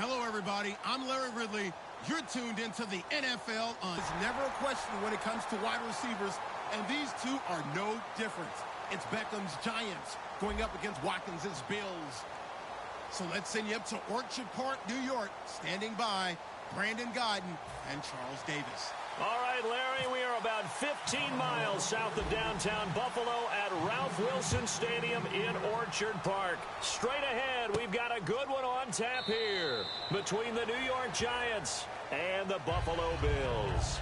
Hello, everybody. I'm Larry Ridley. You're tuned into the NFL. There's never a question when it comes to wide receivers, and these two are no different. It's Beckham's Giants going up against Watkins' Bills. So let's send you up to Orchard Park, New York. Standing by, Brandon Godden and Charles Davis. All right, Larry, we are about 15 miles south of downtown Buffalo at Ralph Wilson Stadium in Orchard Park. Straight ahead, we've got a good one on tap here between the New York Giants and the Buffalo Bills.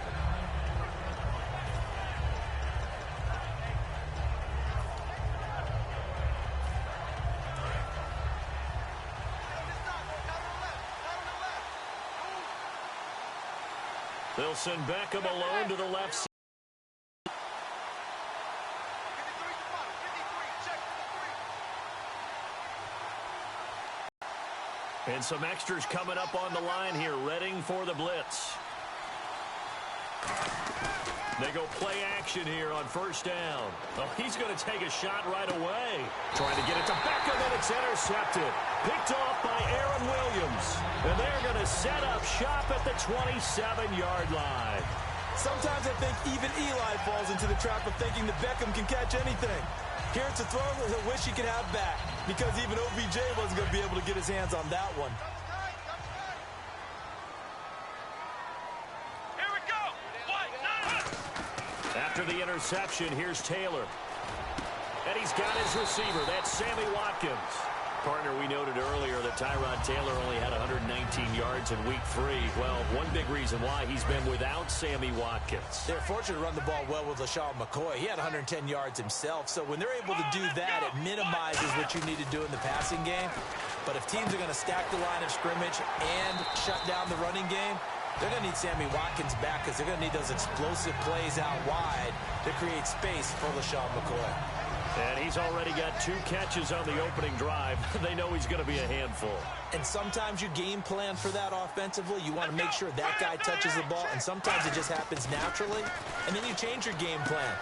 They'll send Beckham alone to the left side. And some extras coming up on the line here, readying for the blitz. They go play action here on first down. Oh, he's going to take a shot right away. Trying to get it to Beckham, and it's intercepted. Picked off by Aaron Williams. And they're going to set up shop at the 27-yard line. Sometimes I think even Eli falls into the trap of thinking that Beckham can catch anything. Here it's a throw that I wish he could have back, because even OBJ wasn't going to be able to get his hands on that one. After the interception, here's Taylor. And he's got his receiver. That's Sammy Watkins. Partner, we noted earlier that Tyrod Taylor only had 119 yards in Week 3. Well, one big reason why he's been without Sammy Watkins. They're fortunate to run the ball well with LaShawn McCoy. He had 110 yards himself. So when they're able to do that, it minimizes what you need to do in the passing game. But if teams are going to stack the line of scrimmage and shut down the running game, they're going to need Sammy Watkins back, because they're going to need those explosive plays out wide to create space for LaShawn McCoy. And he's already got 2 catches on the opening drive. They know he's going to be a handful. And sometimes you game plan for that offensively. You want to make sure that guy touches the ball, and sometimes it just happens naturally. And then you change your game plan.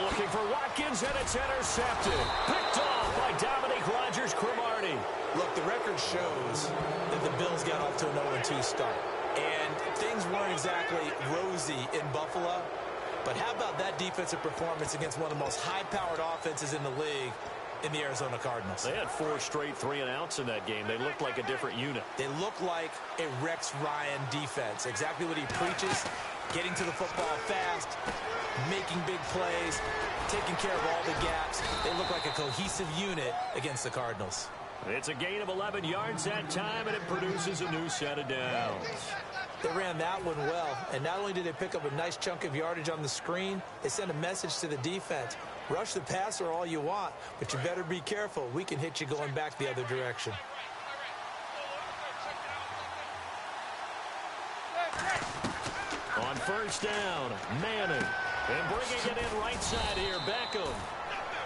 Looking for Watkins, and it's intercepted. Picked off by Dominique Rodgers-Cromartie. Look, the record shows that the Bills got off to an 0-2 start. And things weren't exactly rosy in Buffalo. But how about that defensive performance against one of the most high-powered offenses in the league in the Arizona Cardinals? They had 4 straight 3-and-outs in that game. They looked like a different unit. They look like a Rex Ryan defense. Exactly what he preaches. Getting to the football fast, making big plays, taking care of all the gaps. They look like a cohesive unit against the Cardinals. It's a gain of 11 yards that time, and it produces a new set of downs. They ran that one well, and not only did they pick up a nice chunk of yardage on the screen, they sent a message to the defense. Rush the passer all you want, but you better be careful. We can hit you going back the other direction. On first down, Manning. And bringing it in right side here, Beckham.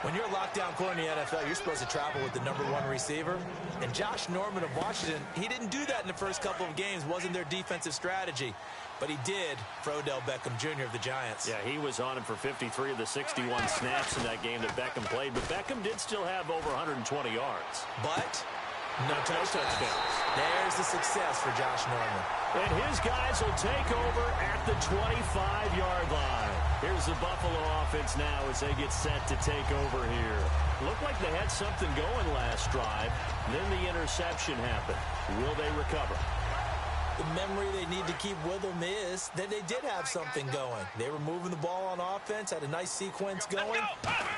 When you're a lockdown corner in the NFL, you're supposed to travel with the #1 receiver. And Josh Norman of Washington, he didn't do that in the first couple of games. Wasn't their defensive strategy. But he did for Odell Beckham Jr. of the Giants. Yeah, he was on him for 53 of the 61 snaps in that game that Beckham played. But Beckham did still have over 120 yards. But no touchdowns. There's the success for Josh Norman. And his guys will take over at the 25-yard line. Here's the Buffalo offense now as they get set to take over here. Looked like they had something going last drive. Then the interception happened. Will they recover? The memory they need to keep with them is that they did have something going. They were moving the ball on offense, had a nice sequence going.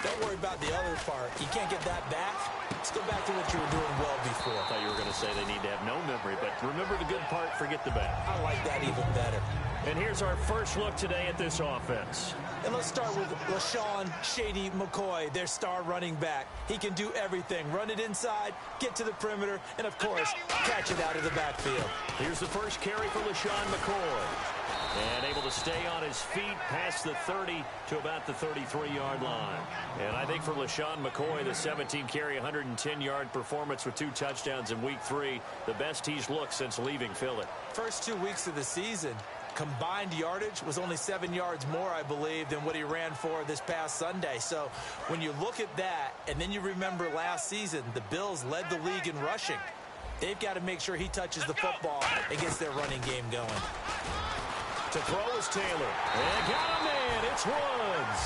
Don't worry about the other part. You can't get that back. Let's go back to what you were doing well before. I thought you were going to say they need to have no memory, but remember the good part, forget the bad. I like that even better. And here's our first look today at this offense. And let's start with LaShawn Shady McCoy, their star running back. He can do everything. Run it inside, get to the perimeter, and, of course, catch it out of the backfield. Here's the first carry for LaShawn McCoy. And able to stay on his feet past the 30 to about the 33-yard line. And I think for LaShawn McCoy, the 17-carry, 110-yard performance with 2 touchdowns in Week 3, the best he's looked since leaving Philly. First 2 weeks of the season, combined yardage was only 7 yards more, I believe, than what he ran for this past Sunday. So when you look at that, and then you remember last season, the Bills led the league in rushing. They've got to make sure he touches the football and gets their running game going. To throw is Taylor. And got a man. It's Woods.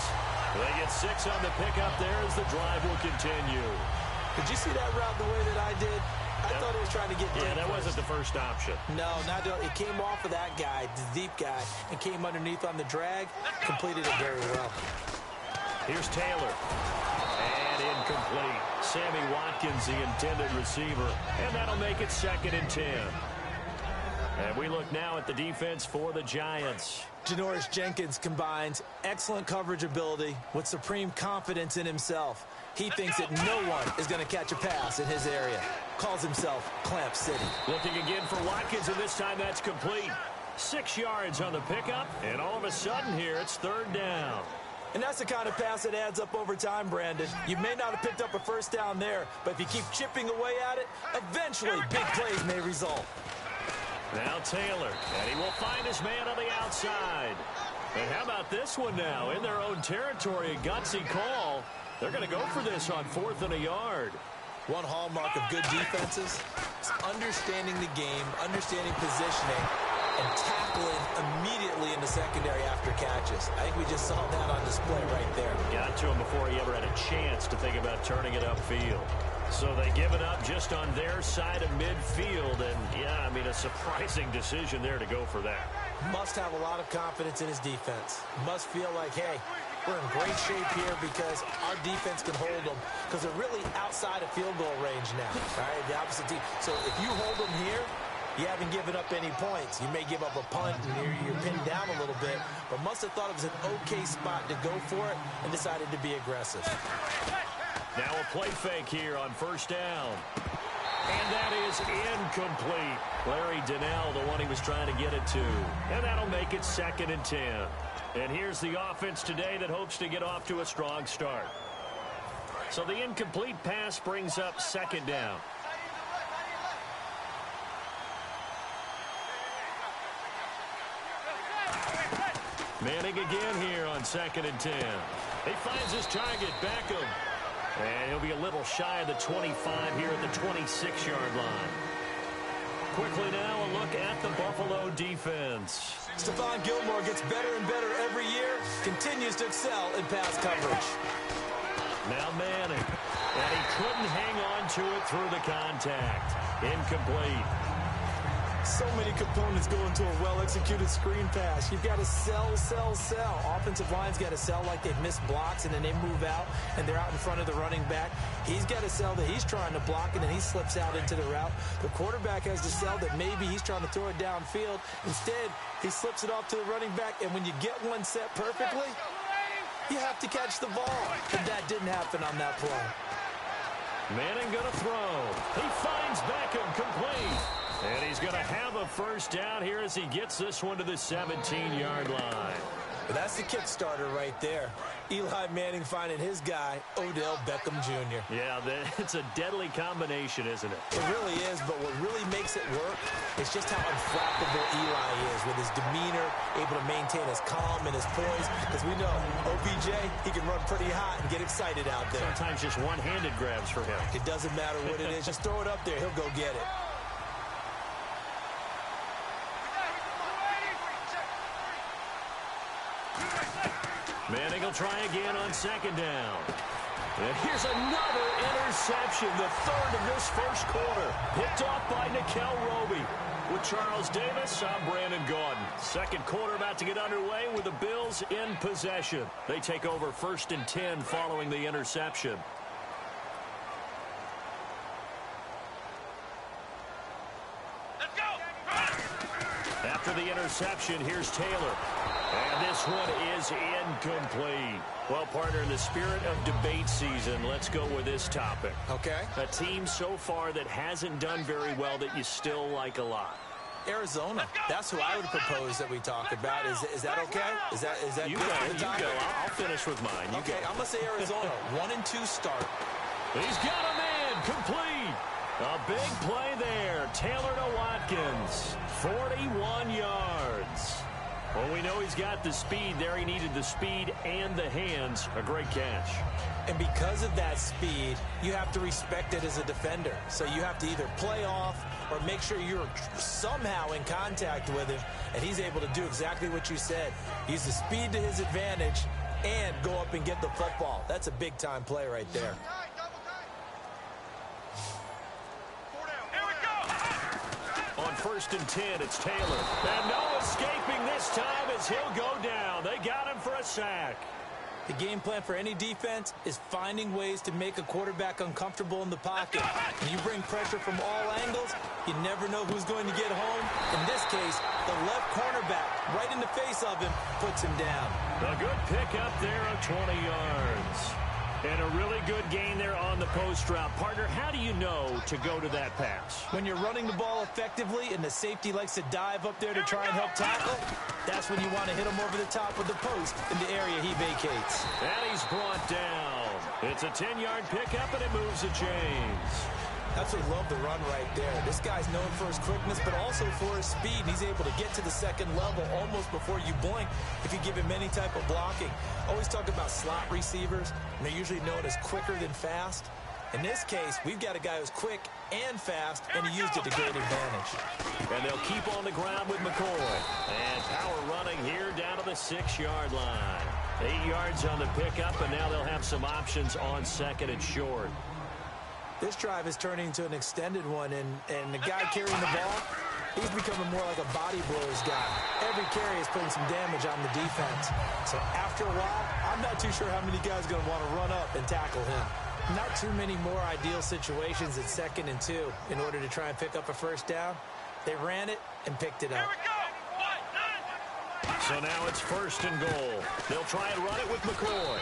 They get 6 on the pickup there as the drive will continue. Did you see that route the way that I did? I thought he was trying to get deep. Yeah, that wasn't the first option. No, not it came off of that guy, the deep guy, and came underneath on the drag. Completed it very well. Here's Taylor. And incomplete. Sammy Watkins, the intended receiver. And that'll make it 2nd and 10. And we look now at the defense for the Giants. Janoris Jenkins combines excellent coverage ability with supreme confidence in himself. He thinks that no one is going to catch a pass in his area. Calls himself Clamp City. Looking again for Watkins, and this time that's complete. 6 yards on the pickup, and all of a sudden here it's 3rd down. And that's the kind of pass that adds up over time, Brandon. You may not have picked up a first down there, but if you keep chipping away at it, eventually big plays may result. Now Taylor, and he will find his man on the outside. And how about this one now? In their own territory, a gutsy call. They're going to go for this on 4th and a yard. One hallmark of good defenses is understanding the game, understanding positioning, and tackling immediately in the secondary after catches. I think we just saw that on display right there. Got to him before he ever had a chance to think about turning it upfield. So they give it up just on their side of midfield. And, yeah, I mean, a surprising decision there to go for that. Must have a lot of confidence in his defense. Must feel like, hey, we're in great shape here because our defense can hold them because they're really outside of field goal range now. All right, the opposite team. So if you hold them here, you haven't given up any points. You may give up a punt and you're pinned down a little bit, but must have thought it was an okay spot to go for it and decided to be aggressive. Now a play fake here on 1st down. And that is incomplete. Larry Donnell, the one he was trying to get it to. And that'll make it 2nd and 10. And here's the offense today that hopes to get off to a strong start. So the incomplete pass brings up 2nd down. Manning again here on 2nd and 10. He finds his target, Beckham. And he'll be a little shy of the 25 here at the 26-yard line. Quickly now, a look at the Buffalo defense. Stephon Gilmore gets better and better every year, continues to excel in pass coverage. Now Manning, and he couldn't hang on to it through the contact. Incomplete. So many components go into a well-executed screen pass. You've got to sell, sell, sell. Offensive line's got to sell like they've missed blocks, and then they move out, and they're out in front of the running back. He's got to sell that he's trying to block, and then he slips out into the route. The quarterback has to sell that maybe he's trying to throw it downfield. Instead, he slips it off to the running back, and when you get one set perfectly, you have to catch the ball. And that didn't happen on that play. Manning going to throw. He finds Beckham complete. And he's going to have a 1st down here as he gets this one to the 17-yard line. But that's the kick starter right there. Eli Manning finding his guy, Odell Beckham Jr. Yeah, it's a deadly combination, isn't it? It really is, but what really makes it work is just how unflappable Eli is with his demeanor, able to maintain his calm and his poise. Because we know, OBJ, he can run pretty hot and get excited out there. Sometimes just one-handed grabs for him. It doesn't matter what it is. Just throw it up there. He'll go get it. Manning will try again on 2nd down. And here's another interception, the 3rd of this 1st quarter. Picked off by Nickel Roby. With Charles Davis, I'm Brandon Gaudin. 2nd quarter about to get underway with the Bills in possession. They take over 1st and 10 following the interception. Let's go! After the interception, here's Taylor. And this one is incomplete. Well, partner, in the spirit of debate season, let's go with this topic. Okay. A team so far that hasn't done very well that you still like a lot. Arizona. That's who I would propose that we talk about. Is that okay? Is that you good go, for the you topic? go. I'll finish with mine. You okay, go. I'm going to say Arizona. 1-2 start. He's got a man complete. A big play there. Taylor to Watkins. 41 yards. Well, we know he's got the speed there. He needed the speed and the hands. A great catch. And because of that speed, you have to respect it as a defender. So you have to either play off or make sure you're somehow in contact with him, and he's able to do exactly what you said. Use the speed to his advantage and go up and get the football. That's a big-time play right there. On 1st and 10, it's Taylor. And no escaping this time as he'll go down. They got him for a sack. The game plan for any defense is finding ways to make a quarterback uncomfortable in the pocket. When you bring pressure from all angles, you never know who's going to get home. In this case, the left cornerback, right in the face of him, puts him down. A good pickup there of 20 yards. And a really good gain there on the post route. Partner, how do you know to go to that pass? When you're running the ball effectively and the safety likes to dive up there to try and help tackle, that's when you want to hit him over the top of the post in the area he vacates. And he's brought down. It's a 10-yard pickup, and it moves the chains. Absolutely love the run right there. This guy's known for his quickness, but also for his speed. He's able to get to the second level almost before you blink if you give him any type of blocking. Always talk about slot receivers, and they're usually known as quicker than fast. In this case, we've got a guy who's quick and fast, and he used it to great advantage. And they'll keep on the ground with McCoy. And power running here down to the 6-yard line. 8 yards on the pickup, and now they'll have some options on 2nd and short. This drive is turning into an extended one, and the guy carrying the ball, he's becoming more like a body blows guy. Every carry is putting some damage on the defense. So after a while, I'm not too sure how many guys are going to want to run up and tackle him. Not too many more ideal situations at 2nd and 2 in order to try and pick up a first down. They ran it and picked it up. So now it's 1st and goal. They'll try and run it with McCoy.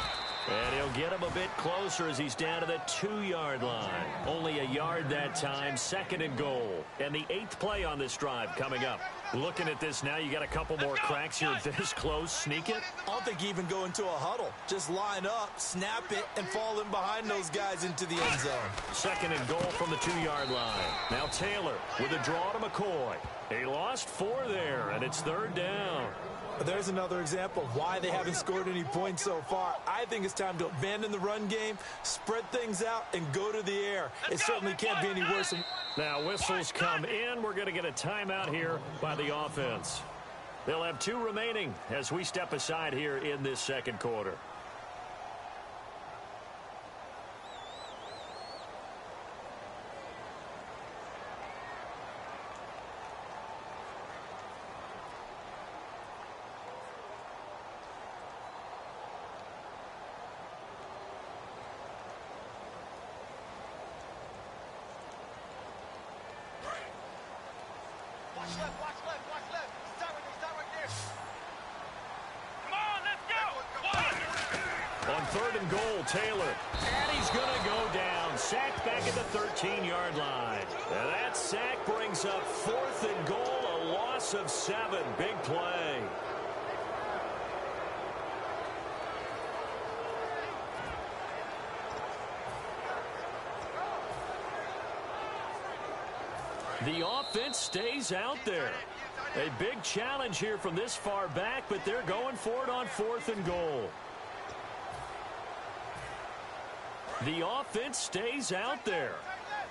And he'll get him a bit closer as he's down to the 2-yard line. Only a yard that time, 2nd and goal. And the 8th play on this drive coming up. Looking at this now, you got a couple more cracks here this close. Sneak it? I don't think you even go into a huddle. Just line up, snap it, and fall in behind those guys into the end zone. 2nd and goal from the 2-yard line. Now Taylor with a draw to McCoy. He lost 4 there, and it's 3rd down. There's another example of why they haven't scored any points so far. I think it's time to abandon the run game, spread things out, and go to the air. It certainly can't be any worse. Now whistles come in. We're going to get a timeout here by the offense. They'll have 2 remaining as we step aside here in this 2nd quarter. Watch left. Start right there. Come on, let's go. On 3rd and goal, Taylor. And he's going to go down. Sacked back at the 13-yard line. And that sack brings up 4th and goal, a loss of 7. Big play. The offense stays out there. A big challenge here from this far back, but they're going for it on 4th and goal. The offense stays out there.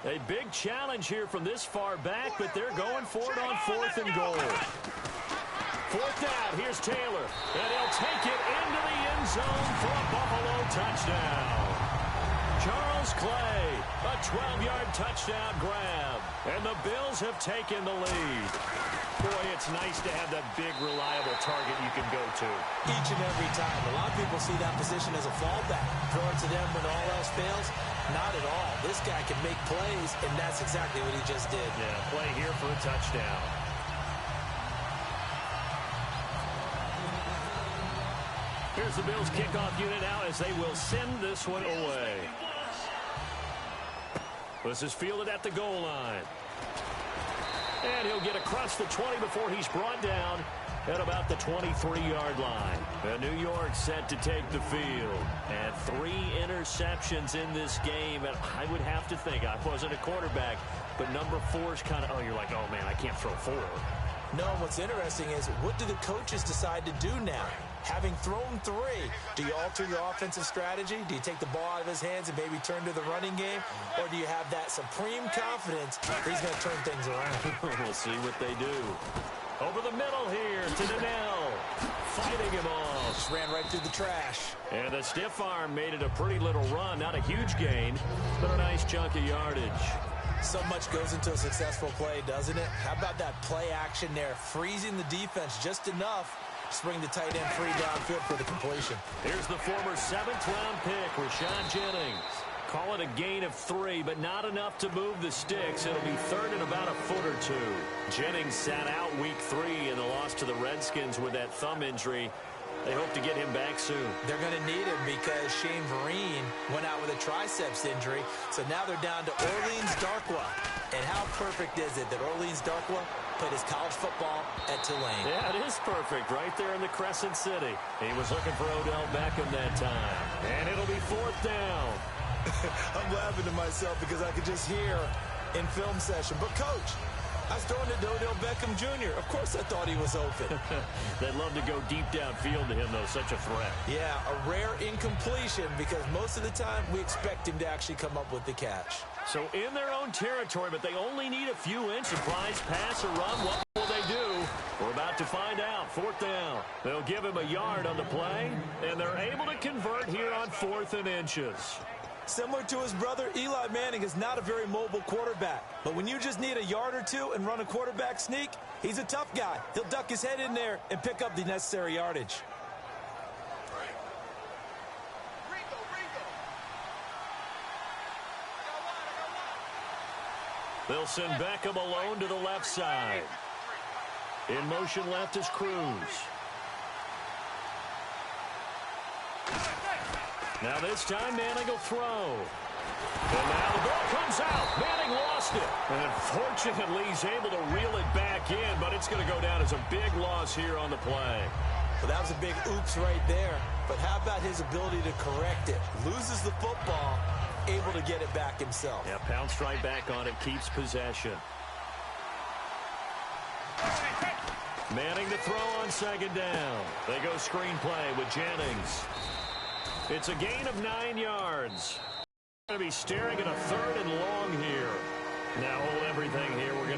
A big challenge here from this far back, but they're going for it on 4th and goal. 4th down, here's Taylor, and he'll take it into the end zone for a Buffalo touchdown. Charles Clay, a 12-yard touchdown grab. And the Bills have taken the lead. Boy, it's nice to have that big, reliable target you can go to. Each and every time. A lot of people see that position as a fallback. Throw it to them when all else fails. Not at all. This guy can make plays, and that's exactly what he just did. Yeah, play here for a touchdown. Here's the Bills kickoff unit now as they will send this one away. This is fielded at the goal line. And he'll get across the 20 before he's brought down at about the 23-yard line. And New York set to take the field. And 3 interceptions in this game. And I would have to think, I wasn't a quarterback, but number 4 is kind of, oh, you're like, oh, man, I can't throw 4. No, and what's interesting is, what do the coaches decide to do now? Having thrown 3, do you alter your offensive strategy? Do you take the ball out of his hands and maybe turn to the running game? Or do you have that supreme confidence that he's going to turn things around? We'll see what they do. Over the middle here to Donnell. Fighting him off. Just ran right through the trash. And the stiff arm made it a pretty little run. Not a huge gain, but a nice chunk of yardage. So much goes into a successful play, doesn't it? How about that play action there? Freezing the defense just enough to bring the tight end free downfield for the completion. Here's the former 7th-round pick, Rashad Jennings. Call it a gain of 3, but not enough to move the sticks. It'll be third and about a foot or 2. Jennings sat out week 3 in the loss to the Redskins with that thumb injury. They hope to get him back soon. They're going to need him because Shane Vereen went out with a triceps injury. So now they're down to Orleans Darkwa. And how perfect is it that Orleans Darkwa played his college football at Tulane? Yeah, it is perfect right there in the Crescent City. He was looking for Odell Beckham that time. And it'll be 4th down. I'm laughing to myself because I could just hear in film session. But, Coach, I was throwing it to Odell Beckham Jr. Of course I thought he was open. They'd love to go deep downfield to him, though. Such a threat. Yeah, a rare incompletion because most of the time we expect him to actually come up with the catch. So in their own territory, but they only need a few inches. Surprise pass or run. What will they do? We're about to find out. 4th down. They'll give him a yard on the play, and they're able to convert here on 4th and inches. Similar to his brother, Eli Manning is not a very mobile quarterback. But when you just need a yard or 2 and run a quarterback sneak, he's a tough guy. He'll duck his head in there and pick up the necessary yardage. They'll send Beckham alone to the left side. In motion left is Cruz. Now this time Manning will throw. And now the ball comes out. Manning lost it. And unfortunately he's able to reel it back in, but it's going to go down as a big loss here on the play. Well, that was a big oops right there. But how about his ability to correct it? Loses the football, able to get it back himself. Yeah, pounced right back on it, keeps possession. Manning to throw on 2nd down. They go screenplay with Jennings. It's a gain of 9 yards. Going to be staring at a 3rd and long here. Now hold everything here. We're going to